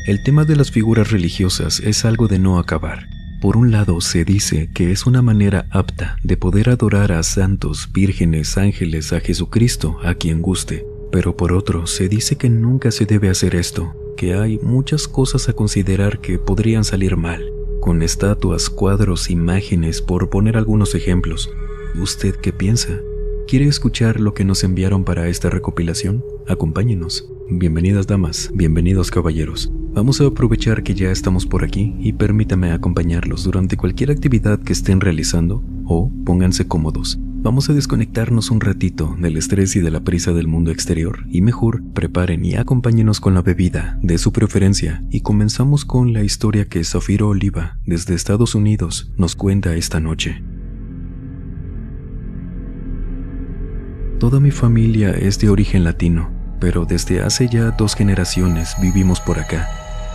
El tema de las figuras religiosas es algo de no acabar. Por un lado, se dice que es una manera apta de poder adorar a santos, vírgenes, ángeles, a Jesucristo, a quien guste. Pero por otro, se dice que nunca se debe hacer esto, que hay muchas cosas a considerar que podrían salir mal, con estatuas, cuadros, imágenes, por poner algunos ejemplos. ¿Usted qué piensa? ¿Quiere escuchar lo que nos enviaron para esta recopilación? Acompáñenos. Bienvenidas damas, bienvenidos caballeros. Vamos a aprovechar que ya estamos por aquí y permítame acompañarlos durante cualquier actividad que estén realizando o pónganse cómodos. Vamos a desconectarnos un ratito del estrés y de la prisa del mundo exterior y mejor preparen y acompáñenos con la bebida de su preferencia y comenzamos con la historia que Zafiro Oliva desde Estados Unidos nos cuenta esta noche. Toda mi familia es de origen latino, pero desde hace ya 2 generaciones vivimos por acá.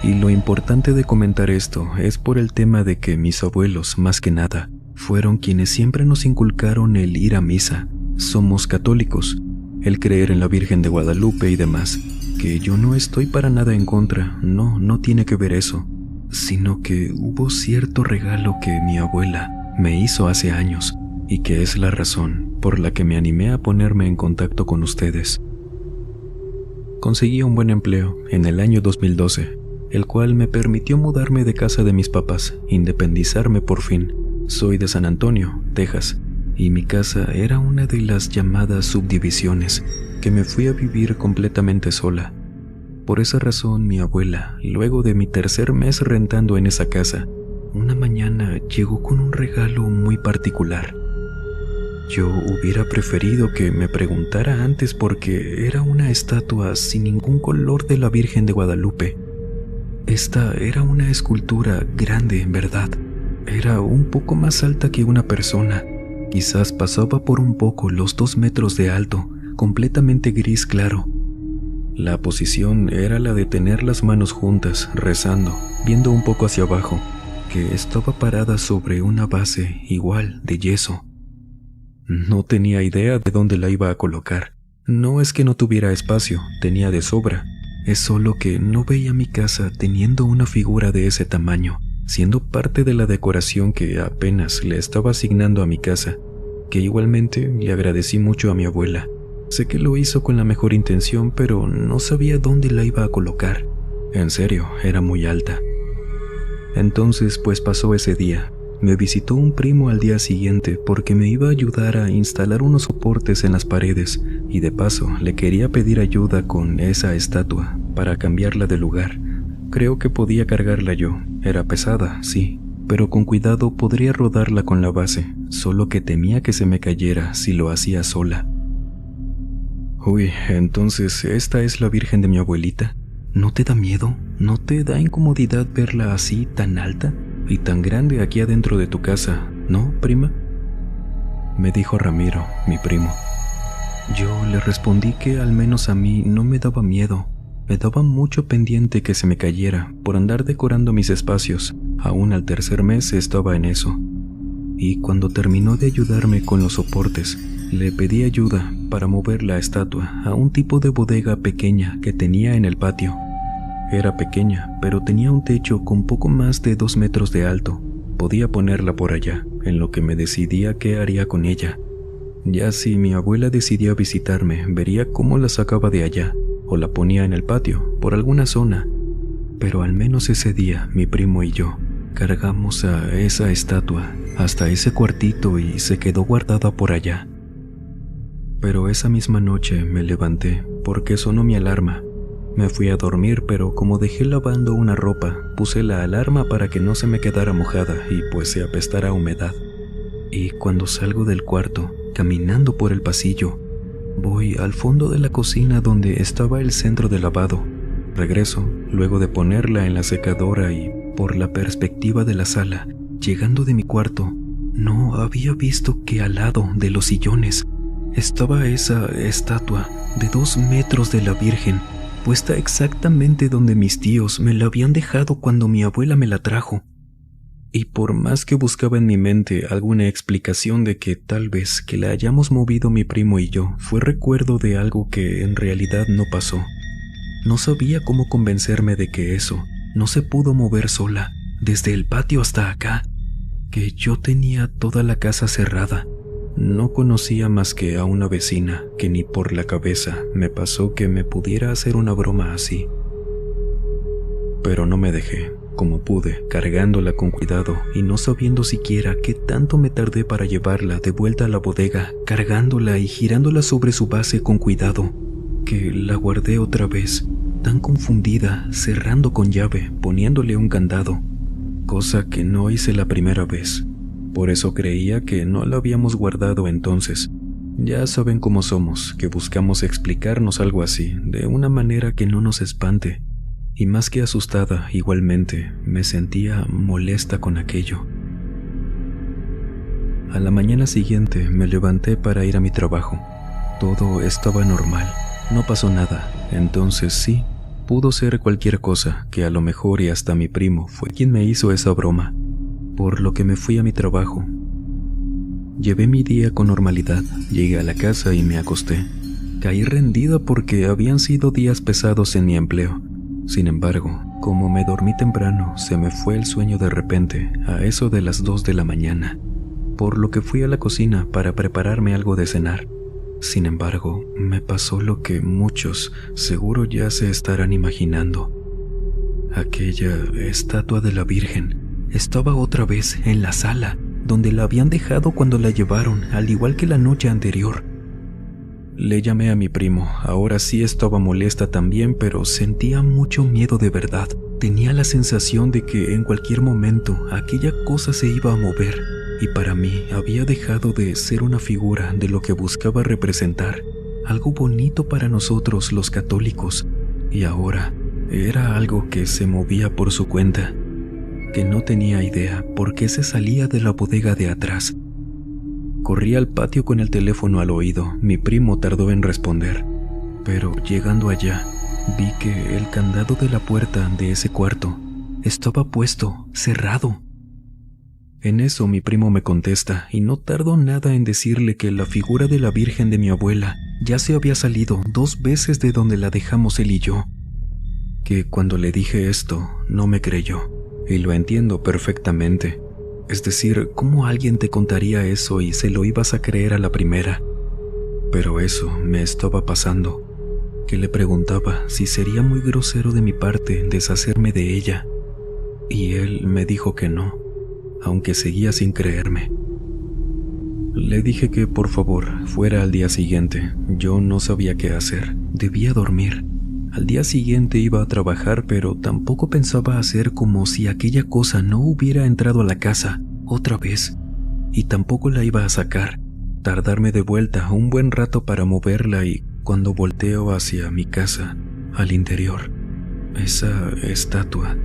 Y lo importante de comentar esto es por el tema de que mis abuelos, más que nada, fueron quienes siempre nos inculcaron el ir a misa. Somos católicos, el creer en la Virgen de Guadalupe y demás, que yo no estoy para nada en contra, no tiene que ver eso, sino que hubo cierto regalo que mi abuela me hizo hace años y que es la razón por la que me animé a ponerme en contacto con ustedes. Conseguí un buen empleo en el año 2012, el cual me permitió mudarme de casa de mis papás, independizarme por fin. Soy de San Antonio, Texas, y mi casa era una de las llamadas subdivisiones, que me fui a vivir completamente sola. Por esa razón mi abuela, luego de mi 3er mes rentando en esa casa, una mañana llegó con un regalo muy particular. Yo hubiera preferido que me preguntara antes porque era una estatua sin ningún color de la Virgen de Guadalupe. Esta era una escultura grande en verdad. Era un poco más alta que una persona. Quizás pasaba por un poco los 2 metros de alto, completamente gris claro. La posición era la de tener las manos juntas, rezando, viendo un poco hacia abajo, que estaba parada sobre una base igual de yeso. No tenía idea de dónde la iba a colocar. No es que no tuviera espacio, tenía de sobra. Es solo que no veía mi casa teniendo una figura de ese tamaño, siendo parte de la decoración que apenas le estaba asignando a mi casa, que igualmente le agradecí mucho a mi abuela. Sé que lo hizo con la mejor intención, pero no sabía dónde la iba a colocar. En serio, era muy alta. Entonces, pues pasó ese día. Me visitó un primo al día siguiente porque me iba a ayudar a instalar unos soportes en las paredes y de paso le quería pedir ayuda con esa estatua para cambiarla de lugar. Creo que podía cargarla yo, era pesada, sí, pero con cuidado podría rodarla con la base, solo que temía que se me cayera si lo hacía sola. Uy, entonces, ¿esta es la Virgen de mi abuelita? ¿No te da miedo? ¿No te da incomodidad verla así tan alta y tan grande aquí adentro de tu casa, no, prima? Me dijo Ramiro, mi primo. Yo le respondí que al menos a mí no me daba miedo. Me daba mucho pendiente que se me cayera por andar decorando mis espacios. Aún al 3er mes estaba en eso. Y cuando terminó de ayudarme con los soportes, le pedí ayuda para mover la estatua a un tipo de bodega pequeña que tenía en el patio. Era pequeña, pero tenía un techo con poco más de 2 metros de alto. Podía ponerla por allá, en lo que me decidía qué haría con ella. Ya si mi abuela decidía visitarme, vería cómo la sacaba de allá, o la ponía en el patio, por alguna zona. Pero al menos ese día, mi primo y yo cargamos a esa estatua hasta ese cuartito y se quedó guardada por allá. Pero esa misma noche me levanté porque sonó mi alarma. Me fui a dormir, pero como dejé lavando una ropa, puse la alarma para que no se me quedara mojada y pues se apestara a humedad. Y cuando salgo del cuarto, caminando por el pasillo, voy al fondo de la cocina donde estaba el centro de lavado. Regreso, luego de ponerla en la secadora y, por la perspectiva de la sala, llegando de mi cuarto, no había visto que al lado de los sillones estaba esa estatua de 2 metros de la Virgen, puesta exactamente donde mis tíos me la habían dejado cuando mi abuela me la trajo. Y por más que buscaba en mi mente alguna explicación de que tal vez que la hayamos movido mi primo y yo fue recuerdo de algo que en realidad no pasó. No sabía cómo convencerme de que eso no se pudo mover sola, desde el patio hasta acá, que yo tenía toda la casa cerrada. No conocía más que a una vecina que ni por la cabeza me pasó que me pudiera hacer una broma así. Pero no me dejé, como pude, cargándola con cuidado y no sabiendo siquiera qué tanto me tardé para llevarla de vuelta a la bodega, cargándola y girándola sobre su base con cuidado, que la guardé otra vez, tan confundida, cerrando con llave, poniéndole un candado, cosa que no hice la primera vez. Por eso creía que no la habíamos guardado entonces. Ya saben cómo somos, que buscamos explicarnos algo así, de una manera que no nos espante. Y más que asustada, igualmente, me sentía molesta con aquello. A la mañana siguiente me levanté para ir a mi trabajo. Todo estaba normal, no pasó nada, entonces sí, pudo ser cualquier cosa, que a lo mejor y hasta mi primo fue quien me hizo esa broma. Por lo que me fui a mi trabajo. Llevé mi día con normalidad, llegué a la casa y me acosté. Caí rendida porque habían sido días pesados en mi empleo. Sin embargo, como me dormí temprano, se me fue el sueño de repente, a eso de las 2 de la mañana, por lo que fui a la cocina para prepararme algo de cenar. Sin embargo, me pasó lo que muchos seguro ya se estarán imaginando. Aquella estatua de la Virgen estaba otra vez en la sala, donde la habían dejado cuando la llevaron, al igual que la noche anterior. Le llamé a mi primo, ahora sí estaba molesta también, pero sentía mucho miedo de verdad. Tenía la sensación de que en cualquier momento aquella cosa se iba a mover, y para mí había dejado de ser una figura de lo que buscaba representar, algo bonito para nosotros los católicos, y ahora era algo que se movía por su cuenta, que no tenía idea por qué se salía de la bodega de atrás. Corrí al patio con el teléfono al oído. Mi primo tardó en responder, pero llegando allá, vi que el candado de la puerta de ese cuarto estaba puesto, cerrado. En eso mi primo me contesta y no tardó nada en decirle que la figura de la Virgen de mi abuela ya se había salido 2 veces de donde la dejamos él y yo. Que cuando le dije esto, no me creyó. Y lo entiendo perfectamente. Es decir, ¿cómo alguien te contaría eso y se lo ibas a creer a la primera? Pero eso me estaba pasando, que le preguntaba si sería muy grosero de mi parte deshacerme de ella. Y él me dijo que no, aunque seguía sin creerme. Le dije que por favor fuera al día siguiente. Yo no sabía qué hacer, debía dormir. Al día siguiente iba a trabajar, pero tampoco pensaba hacer como si aquella cosa no hubiera entrado a la casa otra vez, y tampoco la iba a sacar, tardarme de vuelta un buen rato para moverla, y cuando volteo hacia mi casa, al interior, esa estatua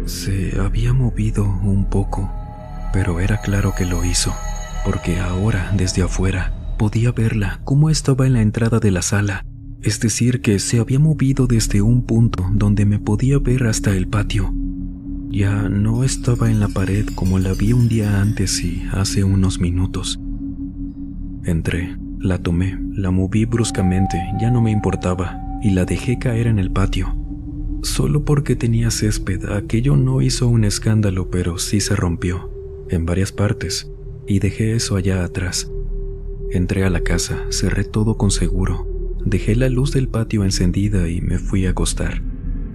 se había movido un poco, pero era claro que lo hizo, porque ahora desde afuera podía verla cómo estaba en la entrada de la sala. Es decir, que se había movido desde un punto donde me podía ver hasta el patio. Ya no estaba en la pared como la vi un día antes y hace unos minutos. Entré, la tomé, la moví bruscamente, ya no me importaba, y la dejé caer en el patio. Solo porque tenía césped, aquello no hizo un escándalo, pero sí se rompió, en varias partes, y dejé eso allá atrás. Entré a la casa, cerré todo con seguro. Dejé la luz del patio encendida y me fui a acostar,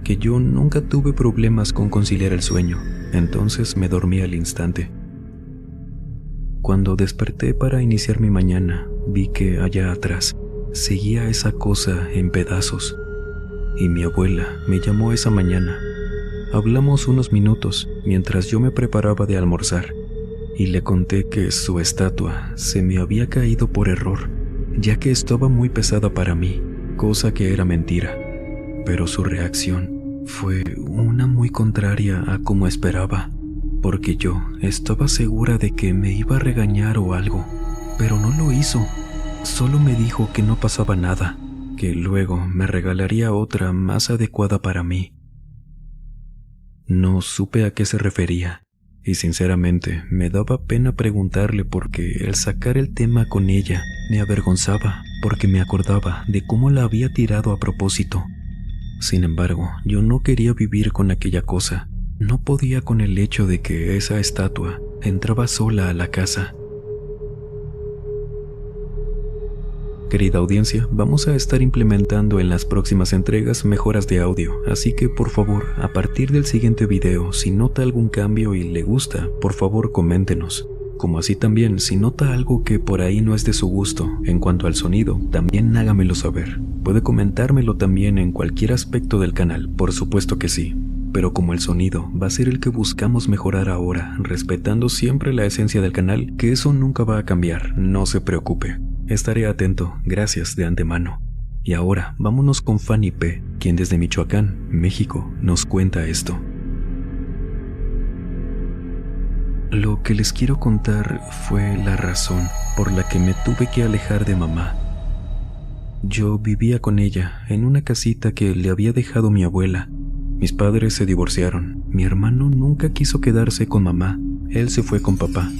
que yo nunca tuve problemas con conciliar el sueño, entonces me dormí al instante. Cuando desperté para iniciar mi mañana, vi que allá atrás seguía esa cosa en pedazos, y mi abuela me llamó esa mañana. Hablamos unos minutos mientras yo me preparaba de almorzar, y le conté que su estatua se me había caído por error, ya que estaba muy pesada para mí, cosa que era mentira, pero su reacción fue una muy contraria a como esperaba, porque yo estaba segura de que me iba a regañar o algo, pero no lo hizo. Solo me dijo que no pasaba nada, que luego me regalaría otra más adecuada para mí. No supe a qué se refería, y sinceramente me daba pena preguntarle porque el sacar el tema con ella me avergonzaba, porque me acordaba de cómo la había tirado a propósito. Sin embargo, yo no quería vivir con aquella cosa. No podía con el hecho de que esa estatua entraba sola a la casa. Querida audiencia, vamos a estar implementando en las próximas entregas mejoras de audio, así que por favor, a partir del siguiente video, si nota algún cambio y le gusta, por favor coméntenos. Como así también, si nota algo que por ahí no es de su gusto, en cuanto al sonido, también hágamelo saber. Puede comentármelo también en cualquier aspecto del canal, por supuesto que sí. Pero como el sonido va a ser el que buscamos mejorar ahora, respetando siempre la esencia del canal, que eso nunca va a cambiar, no se preocupe. Estaré atento, gracias de antemano. Y ahora, vámonos con Fanny P., quien desde Michoacán, México, nos cuenta esto. Lo que les quiero contar fue la razón por la que me tuve que alejar de mamá. Yo vivía con ella en una casita que le había dejado mi abuela. Mis padres se divorciaron. Mi hermano nunca quiso quedarse con mamá. Él se fue con papá.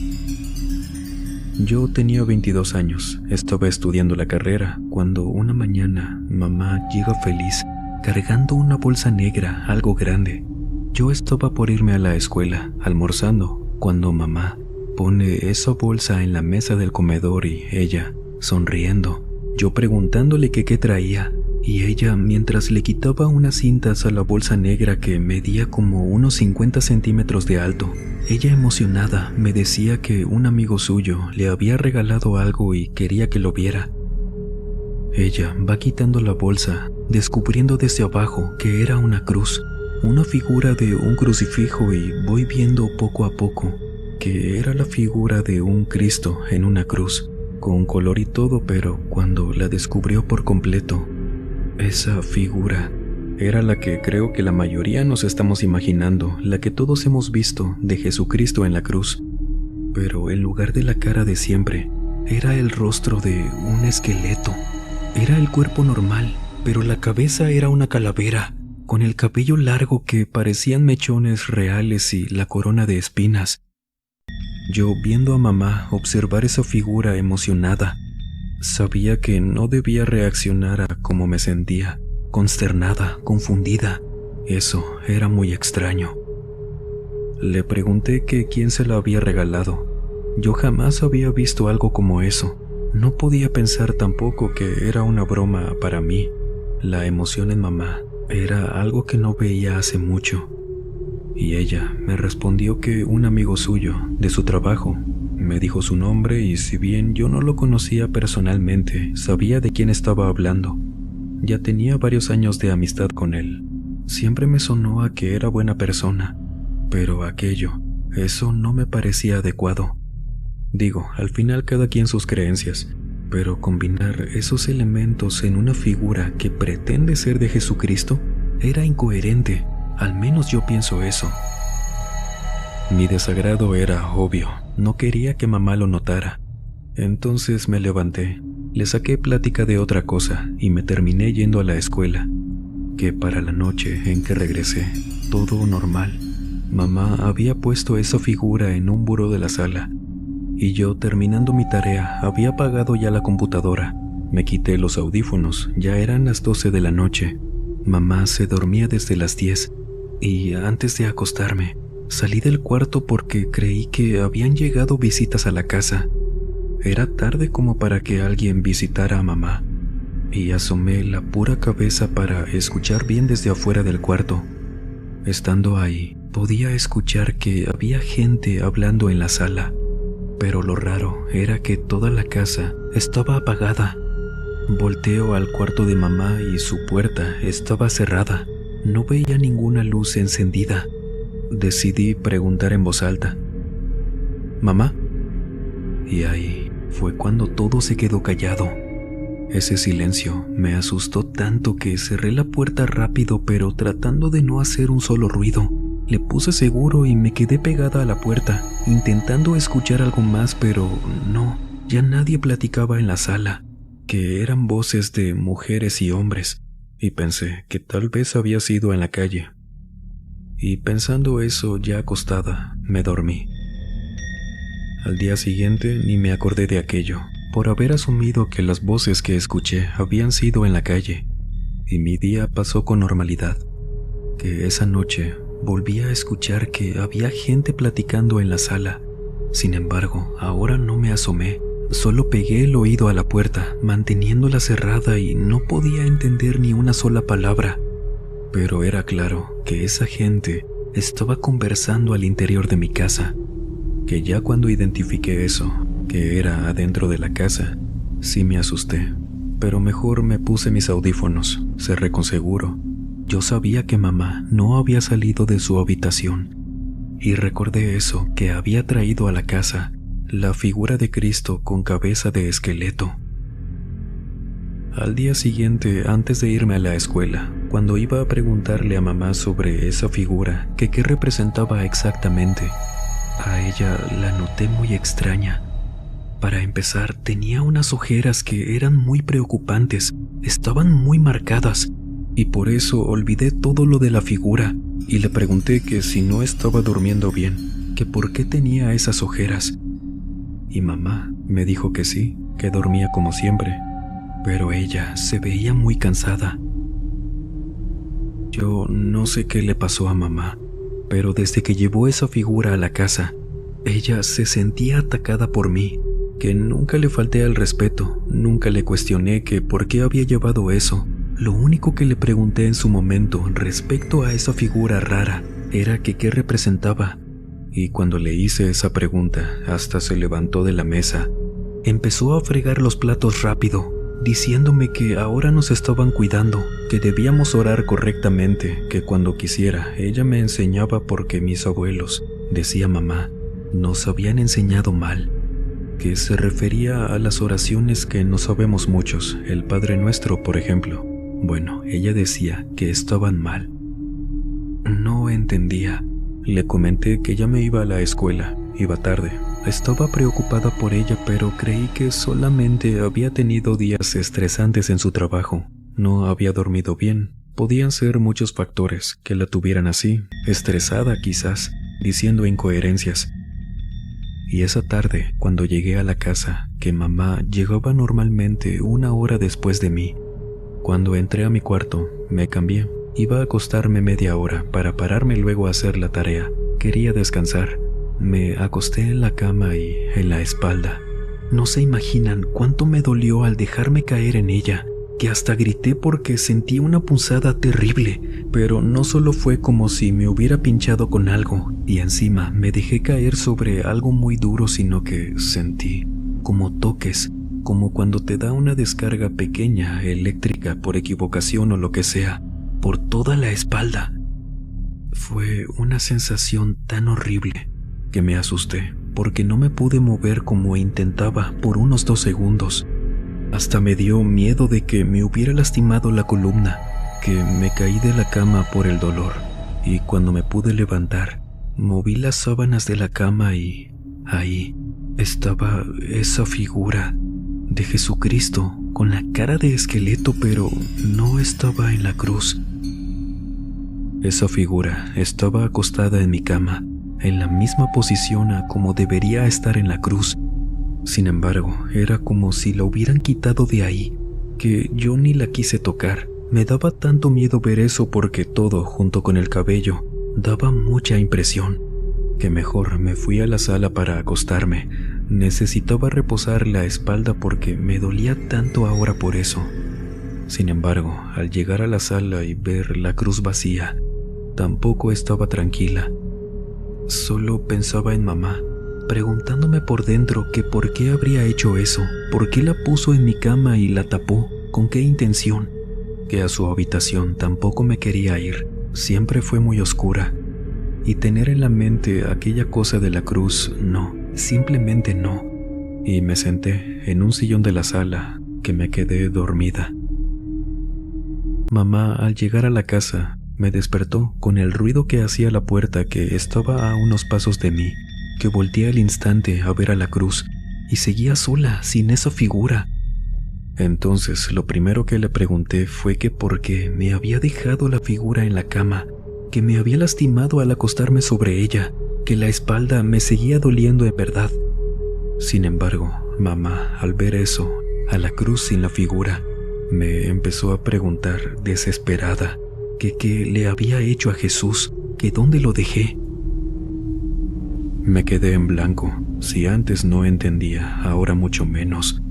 Yo tenía 22 años. Estaba estudiando la carrera cuando una mañana mamá llega feliz, cargando una bolsa negra, algo grande. Yo estaba por irme a la escuela, almorzando, cuando mamá pone esa bolsa en la mesa del comedor y ella, sonriendo, yo preguntándole que qué traía, y ella, mientras le quitaba unas cintas a la bolsa negra que medía como unos 50 centímetros de alto, ella emocionada me decía que un amigo suyo le había regalado algo y quería que lo viera. Ella va quitando la bolsa, descubriendo desde abajo que era una cruz, una figura de un crucifijo, y voy viendo poco a poco que era la figura de un Cristo en una cruz, con color y todo, pero cuando la descubrió por completo, esa figura era la que creo que la mayoría nos estamos imaginando, la que todos hemos visto de Jesucristo en la cruz. Pero en lugar de la cara de siempre, era el rostro de un esqueleto. Era el cuerpo normal, pero la cabeza era una calavera, con el cabello largo que parecían mechones reales y la corona de espinas. Yo, viendo a mamá observar esa figura emocionada, sabía que no debía reaccionar a cómo me sentía, consternada, confundida. Eso era muy extraño. Le pregunté que quién se la había regalado. Yo jamás había visto algo como eso. No podía pensar tampoco que era una broma para mí. La emoción en mamá era algo que no veía hace mucho. Y ella me respondió que un amigo suyo, de su trabajo, me dijo su nombre, y si bien yo no lo conocía personalmente, sabía de quién estaba hablando. Ya tenía varios años de amistad con él. Siempre me sonó a que era buena persona, pero eso no me parecía adecuado. Digo, al final cada quien sus creencias, pero combinar esos elementos en una figura que pretende ser de Jesucristo era incoherente, al menos yo pienso eso. Mi desagrado era obvio, no quería que mamá lo notara. Entonces me levanté, le saqué plática de otra cosa y me terminé yendo a la escuela, que para la noche en que regresé, todo normal. Mamá había puesto esa figura en un buró de la sala, y yo, terminando mi tarea, había apagado ya la computadora. Me quité los audífonos, ya eran las 12 de la noche. Mamá se dormía desde las 10, y antes de acostarme, salí del cuarto porque creí que habían llegado visitas a la casa. Era tarde como para que alguien visitara a mamá, y asomé la pura cabeza para escuchar bien desde afuera del cuarto. Estando ahí, podía escuchar que había gente hablando en la sala, pero lo raro era que toda la casa estaba apagada. Volteo al cuarto de mamá y su puerta estaba cerrada. No veía ninguna luz encendida. Decidí preguntar en voz alta: ¿Mamá? Y ahí fue cuando todo se quedó callado. Ese silencio me asustó tanto que cerré la puerta rápido, pero tratando de no hacer un solo ruido. Le puse seguro y me quedé pegada a la puerta, intentando escuchar algo más, pero no, ya nadie platicaba en la sala, que eran voces de mujeres y hombres, y pensé que tal vez había sido en la calle. Y pensando eso, ya acostada, me dormí. Al día siguiente ni me acordé de aquello, por haber asumido que las voces que escuché habían sido en la calle. y mi día pasó con normalidad. Que esa noche volví a escuchar que había gente platicando en la sala. Sin embargo, ahora no me asomé, solo pegué el oído a la puerta, manteniéndola cerrada y no podía entender ni una sola palabra. Pero era claro que esa gente estaba conversando al interior de mi casa, que ya cuando identifiqué eso, que era adentro de la casa, sí me asusté. Pero mejor me puse mis audífonos, cerré con seguro. Yo sabía que mamá no había salido de su habitación. Y recordé eso que había traído a la casa, la figura de Cristo con cabeza de esqueleto. Al día siguiente, antes de irme a la escuela, cuando iba a preguntarle a mamá sobre esa figura, que qué representaba exactamente, a ella la noté muy extraña. Para empezar, tenía unas ojeras que eran muy preocupantes, estaban muy marcadas, y por eso olvidé todo lo de la figura, y le pregunté que si no estaba durmiendo bien, que por qué tenía esas ojeras. Y mamá me dijo que sí, que dormía como siempre, pero ella se veía muy cansada. Yo no sé qué le pasó a mamá, pero desde que llevó esa figura a la casa, ella se sentía atacada por mí, que nunca le falté al respeto, nunca le cuestioné que por qué había llevado eso. Lo único que le pregunté en su momento respecto a esa figura rara era que qué representaba, y cuando le hice esa pregunta hasta se levantó de la mesa. Empezó a fregar los platos rápido, diciéndome que ahora nos estaban cuidando, que debíamos orar correctamente, que cuando quisiera ella me enseñaba porque mis abuelos, decía mamá, nos habían enseñado mal, que se refería a las oraciones que no sabemos muchos, el Padre Nuestro, por ejemplo. Bueno, ella decía que estaban mal. No entendía. Le comenté que ya me iba a la escuela, iba tarde. Estaba preocupada por ella, pero creí que solamente había tenido días estresantes en su trabajo. No había dormido bien. Podían ser muchos factores que la tuvieran así, estresada quizás, diciendo incoherencias. Y esa tarde, cuando llegué a la casa, que mamá llegaba normalmente 1 hora después de mí, cuando entré a mi cuarto, me cambié. Iba a acostarme media hora para pararme luego a hacer la tarea. Quería descansar. Me acosté en la cama y en la espalda. No se imaginan cuánto me dolió al dejarme caer en ella, que hasta grité porque sentí una punzada terrible, pero no solo fue como si me hubiera pinchado con algo y encima me dejé caer sobre algo muy duro, sino que sentí como toques, como cuando te da una descarga pequeña eléctrica por equivocación o lo que sea, por toda la espalda. Fue una sensación tan horrible que me asusté, porque no me pude mover como intentaba por unos 2 segundos. Hasta me dio miedo de que me hubiera lastimado la columna, que me caí de la cama por el dolor, y cuando me pude levantar, moví las sábanas de la cama y ahí estaba esa figura de Jesucristo con la cara de esqueleto, pero no estaba en la cruz. Esa figura estaba acostada en mi cama, en la misma posición a como debería estar en la cruz. Sin embargo, era como si la hubieran quitado de ahí, que yo ni la quise tocar. Me daba tanto miedo ver eso porque todo, junto con el cabello, daba mucha impresión, que mejor me fui a la sala para acostarme. Necesitaba reposar la espalda porque me dolía tanto ahora por eso. Sin embargo, al llegar a la sala y ver la cruz vacía, tampoco estaba tranquila. Solo pensaba en mamá, preguntándome por dentro que por qué habría hecho eso, por qué la puso en mi cama y la tapó, con qué intención, que a su habitación tampoco me quería ir, siempre fue muy oscura, y tener en la mente aquella cosa de la cruz, no, simplemente no, y me senté en un sillón de la sala, que me quedé dormida. Mamá, al llegar a la casa, me despertó con el ruido que hacía la puerta que estaba a unos pasos de mí, que volteé al instante a ver a la cruz y seguía sola, sin esa figura. Entonces lo primero que le pregunté fue que por qué me había dejado la figura en la cama, que me había lastimado al acostarme sobre ella, que la espalda me seguía doliendo en verdad. Sin embargo, mamá, al ver eso, a la cruz sin la figura, Me empezó a preguntar, desesperada, que qué le había hecho a Jesús, que dónde lo dejé. Me quedé en blanco. Si antes no entendía, ahora mucho menos.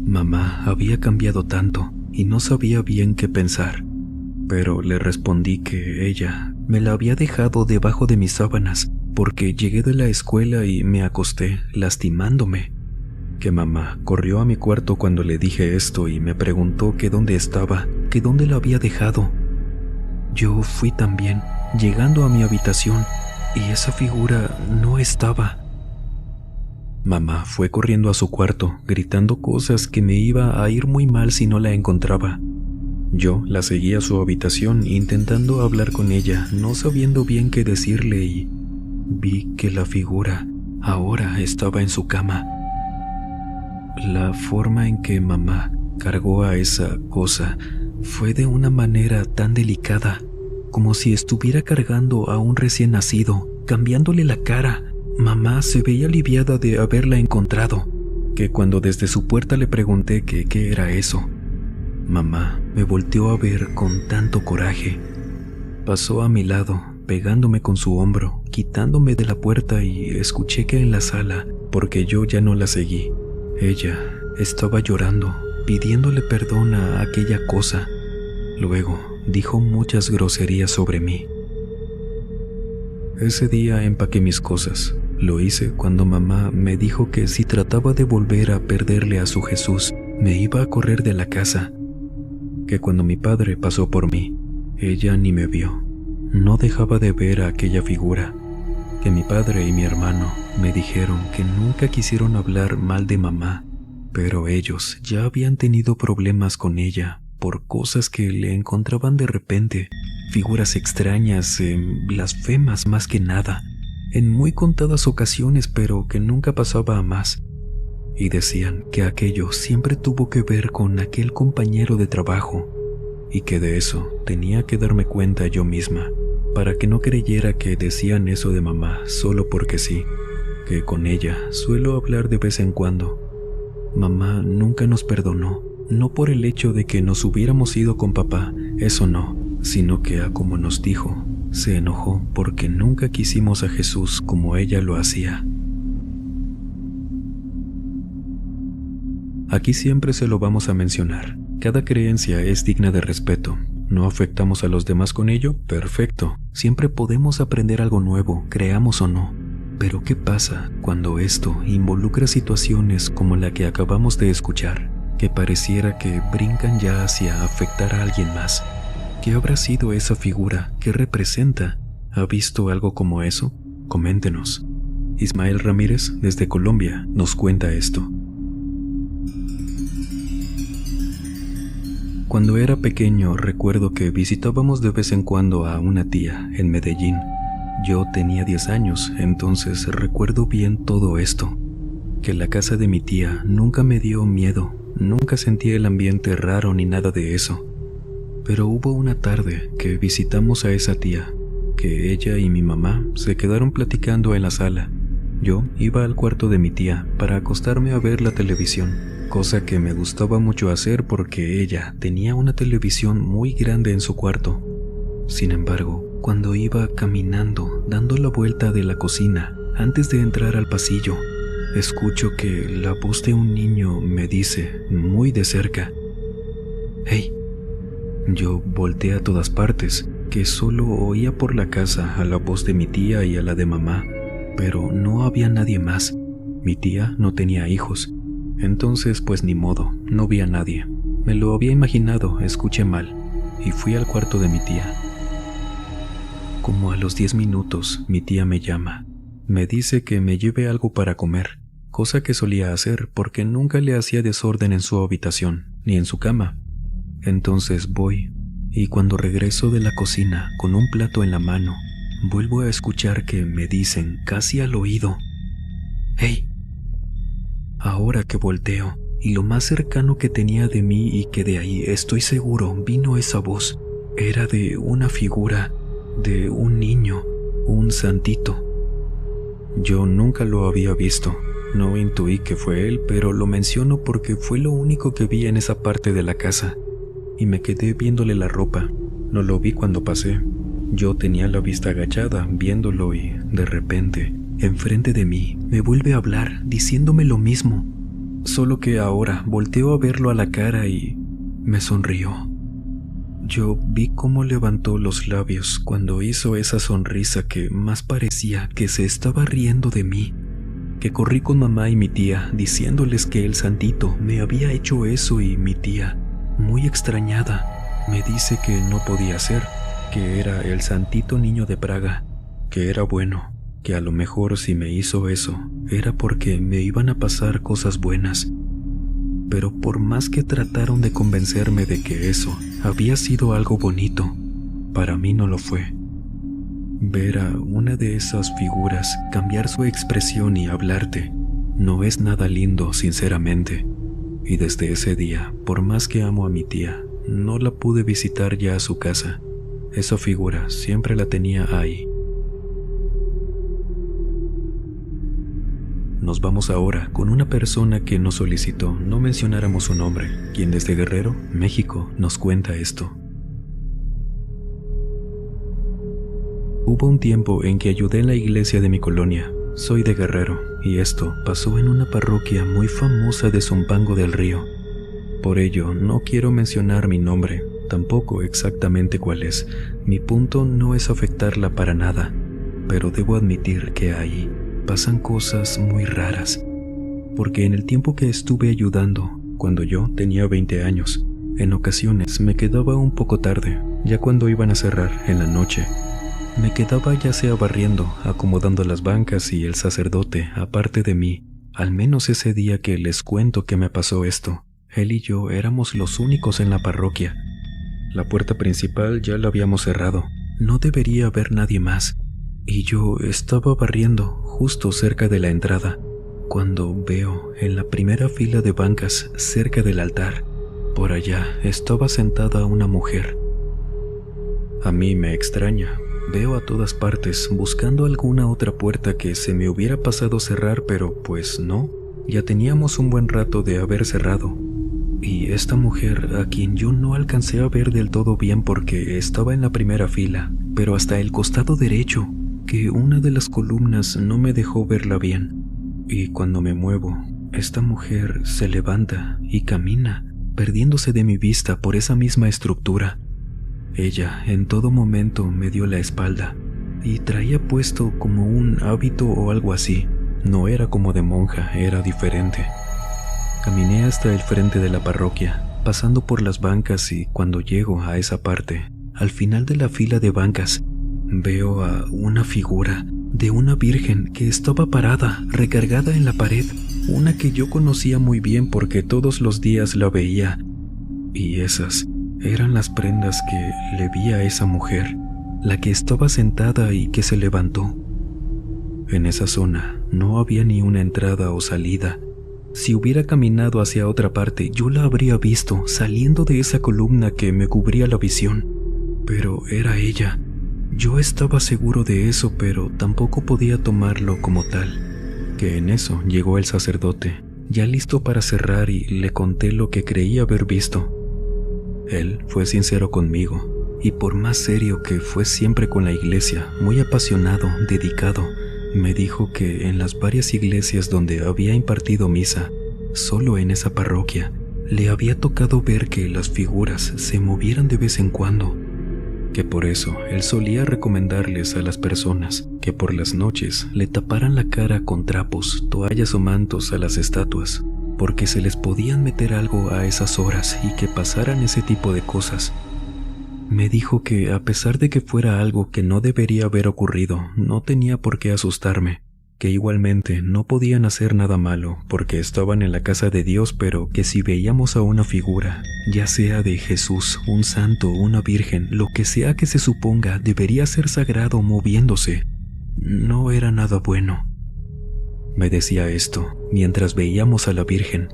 Mamá había cambiado tanto y no sabía bien qué pensar, pero le respondí que ella me la había dejado debajo de mis sábanas porque llegué de la escuela y me acosté lastimándome. Que mamá corrió a mi cuarto cuando le dije esto y me preguntó que dónde estaba, que dónde la había dejado. Yo fui también, llegando a mi habitación, y esa figura no estaba. Mamá fue corriendo a su cuarto, gritando cosas que me iba a ir muy mal si no la encontraba. Yo la seguí a su habitación intentando hablar con ella, no sabiendo bien qué decirle, y vi que la figura ahora estaba en su cama. La forma en que mamá cargó a esa cosa fue de una manera tan delicada, como si estuviera cargando a un recién nacido, cambiándole la cara. Mamá se veía aliviada de haberla encontrado, que cuando desde su puerta le pregunté que qué era eso, mamá me volteó a ver con tanto coraje. Pasó a mi lado, pegándome con su hombro, quitándome de la puerta, y escuché que en la sala, porque yo ya no la seguí, ella estaba llorando, pidiéndole perdón a aquella cosa. Luego dijo muchas groserías sobre mí. Ese día empaqué mis cosas. Lo hice cuando mamá me dijo que si trataba de volver a perderle a su Jesús, me iba a correr de la casa. Que cuando mi padre pasó por mí, ella ni me vio. No dejaba de ver a aquella figura. Que mi padre y mi hermano me dijeron que nunca quisieron hablar mal de mamá, pero ellos ya habían tenido problemas con ella por cosas que le encontraban de repente, figuras extrañas, blasfemas más que nada, en muy contadas ocasiones, pero que nunca pasaba a más. Y decían que aquello siempre tuvo que ver con aquel compañero de trabajo, y que de eso tenía que darme cuenta yo misma, para que no creyera que decían eso de mamá solo porque sí, que con ella suelo hablar de vez en cuando. Mamá nunca nos perdonó, no por el hecho de que nos hubiéramos ido con papá, eso no, sino que a como nos dijo, se enojó porque nunca quisimos a Jesús como ella lo hacía. Aquí siempre se lo vamos a mencionar. Cada creencia es digna de respeto. ¿No afectamos a los demás con ello? Perfecto. Siempre podemos aprender algo nuevo, creamos o no. Pero ¿qué pasa cuando esto involucra situaciones como la que acabamos de escuchar, que pareciera que brincan ya hacia afectar a alguien más? ¿Qué habrá sido esa figura? ¿Qué representa? ¿Ha visto algo como eso? Coméntenos. Ismael Ramírez, desde Colombia, nos cuenta esto. Cuando era pequeño recuerdo que visitábamos de vez en cuando a una tía en Medellín. Yo tenía 10 años, entonces recuerdo bien todo esto. Que la casa de mi tía nunca me dio miedo, nunca sentí el ambiente raro ni nada de eso. Pero hubo una tarde que visitamos a esa tía, que ella y mi mamá se quedaron platicando en la sala. Yo iba al cuarto de mi tía para acostarme a ver la televisión, cosa que me gustaba mucho hacer porque ella tenía una televisión muy grande en su cuarto. Sin embargo, cuando iba caminando, dando la vuelta de la cocina, antes de entrar al pasillo, escucho que la voz de un niño me dice, muy de cerca, «¡Hey!». Yo volteé a todas partes, que solo oía por la casa a la voz de mi tía y a la de mamá, pero no había nadie más. Mi tía no tenía hijos, entonces pues ni modo, no vi a nadie. Me lo había imaginado, escuché mal, y fui al cuarto de mi tía. Como a los 10 minutos, mi tía me llama. Me dice que me lleve algo para comer, cosa que solía hacer porque nunca le hacía desorden en su habitación, ni en su cama. Entonces voy, y cuando regreso de la cocina con un plato en la mano, vuelvo a escuchar que me dicen casi al oído, «¡Hey!». Ahora que volteo, y lo más cercano que tenía de mí y que de ahí estoy seguro vino esa voz, era de una figura, de un niño, un santito. Yo nunca lo había visto, No intuí que fue él, pero lo menciono porque fue lo único que vi en esa parte de la casa, y me quedé viéndole la ropa. No lo vi cuando pasé. Yo tenía la vista agachada, viéndolo, y de repente, enfrente de mí, me vuelve a hablar, diciéndome lo mismo. Solo que ahora volteo a verlo a la cara y me sonrió. Yo vi cómo levantó los labios cuando hizo esa sonrisa que más parecía que se estaba riendo de mí, que corrí con mamá y mi tía diciéndoles que el santito me había hecho eso, y mi tía, muy extrañada, me dice que no podía ser, que era el santito niño de Praga, que era bueno, que a lo mejor si me hizo eso era porque me iban a pasar cosas buenas. Pero por más que trataron de convencerme de que eso había sido algo bonito, para mí no lo fue. Ver a una de esas figuras cambiar su expresión y hablarte no es nada lindo, sinceramente. Y desde ese día, por más que amo a mi tía, no la pude visitar ya a su casa. Esa figura siempre la tenía ahí. Nos vamos ahora con una persona que nos solicitó no mencionáramos su nombre, quien desde Guerrero, México, nos cuenta esto. Hubo un tiempo en que ayudé en la iglesia de mi colonia. Soy de Guerrero, y esto pasó en una parroquia muy famosa de Zumpango del Río. Por ello, no quiero mencionar mi nombre, tampoco exactamente cuál es. Mi punto no es afectarla para nada, pero debo admitir que ahí pasan cosas muy raras, porque en el tiempo que estuve ayudando, cuando yo tenía 20 años, en ocasiones me quedaba un poco tarde, ya cuando iban a cerrar en la noche. Me quedaba ya sea barriendo, acomodando las bancas, y el sacerdote, aparte de mí, al menos ese día que les cuento que me pasó esto, él y yo éramos los únicos en la parroquia. La puerta principal ya la habíamos cerrado, no debería haber nadie más. Y yo estaba barriendo justo cerca de la entrada, cuando veo en la primera fila de bancas cerca del altar, por allá estaba sentada una mujer. A mí me extraña, veo a todas partes buscando alguna otra puerta que se me hubiera pasado cerrar, pero pues no, ya teníamos un buen rato de haber cerrado. Y esta mujer, a quien yo no alcancé a ver del todo bien porque estaba en la primera fila, pero hasta el costado derecho, que una de las columnas no me dejó verla bien. Y cuando me muevo, esta mujer se levanta y camina, perdiéndose de mi vista por esa misma estructura. Ella en todo momento me dio la espalda, y traía puesto como un hábito o algo así. No era como de monja, era diferente. Caminé hasta el frente de la parroquia, pasando por las bancas, y cuando llego a esa parte, al final de la fila de bancas, veo a una figura de una virgen que estaba parada, recargada en la pared, una que yo conocía muy bien porque todos los días la veía, y esas eran las prendas que le vi a esa mujer, la que estaba sentada y que se levantó. En esa zona no había ni una entrada o salida. Si hubiera caminado hacia otra parte, yo la habría visto saliendo de esa columna que me cubría la visión, pero era ella. Yo estaba seguro de eso, pero tampoco podía tomarlo como tal. Que en eso llegó el sacerdote, ya listo para cerrar, y le conté lo que creía haber visto. Él fue sincero conmigo, y por más serio que fue siempre con la iglesia, muy apasionado, dedicado, me dijo que en las varias iglesias donde había impartido misa, solo en esa parroquia, le había tocado ver que las figuras se movieran de vez en cuando, que por eso él solía recomendarles a las personas que por las noches le taparan la cara con trapos, toallas o mantos a las estatuas, porque se les podían meter algo a esas horas y que pasaran ese tipo de cosas. Me dijo que a pesar de que fuera algo que no debería haber ocurrido, no tenía por qué asustarme, que igualmente no podían hacer nada malo porque estaban en la casa de Dios, pero que si veíamos a una figura, ya sea de Jesús, un santo, una virgen, lo que sea que se suponga debería ser sagrado moviéndose, no era nada bueno. Me decía esto mientras veíamos a la Virgen,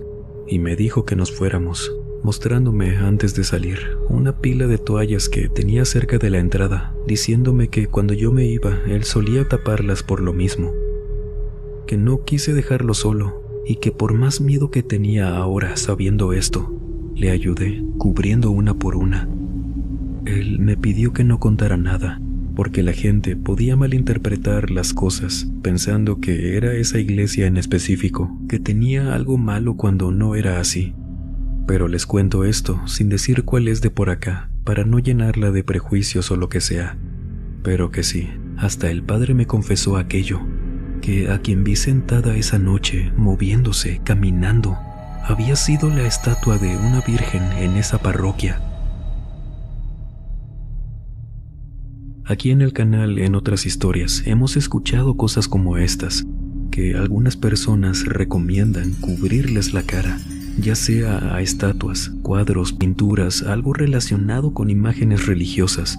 y me dijo que nos fuéramos, mostrándome antes de salir una pila de toallas que tenía cerca de la entrada, diciéndome que cuando yo me iba él solía taparlas por lo mismo, que no quise dejarlo solo y que por más miedo que tenía ahora sabiendo esto, le ayudé cubriendo una por una. Él me pidió que no contara nada, porque la gente podía malinterpretar las cosas pensando que era esa iglesia en específico que tenía algo malo cuando no era así. Pero les cuento esto sin decir cuál es de por acá, para no llenarla de prejuicios o lo que sea. Pero que sí, hasta el padre me confesó aquello, que a quien vi sentada esa noche, moviéndose, caminando, había sido la estatua de una virgen en esa parroquia. Aquí en el canal, en otras historias, hemos escuchado cosas como estas, que algunas personas recomiendan cubrirles la cara, ya sea a estatuas, cuadros, pinturas, algo relacionado con imágenes religiosas.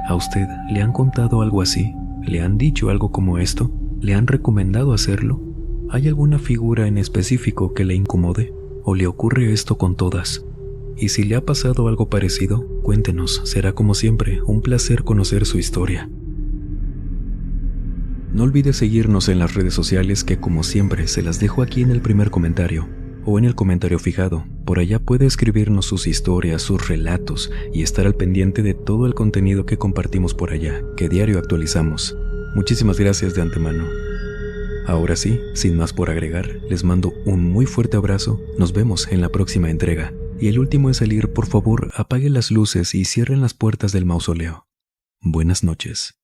¿A usted le han contado algo así? ¿Le han dicho algo como esto? ¿Le han recomendado hacerlo? ¿Hay alguna figura en específico que le incomode? ¿O le ocurre esto con todas? Y si le ha pasado algo parecido, cuéntenos, será como siempre un placer conocer su historia. No olvide seguirnos en las redes sociales que como siempre se las dejo aquí en el primer comentario o en el comentario fijado. Por allá puede escribirnos sus historias, sus relatos y estar al pendiente de todo el contenido que compartimos por allá, que diario actualizamos. Muchísimas gracias de antemano. Ahora sí, sin más por agregar, les mando un muy fuerte abrazo, nos vemos en la próxima entrega. Y el último en salir, por favor, apague las luces y cierren las puertas del mausoleo. Buenas noches.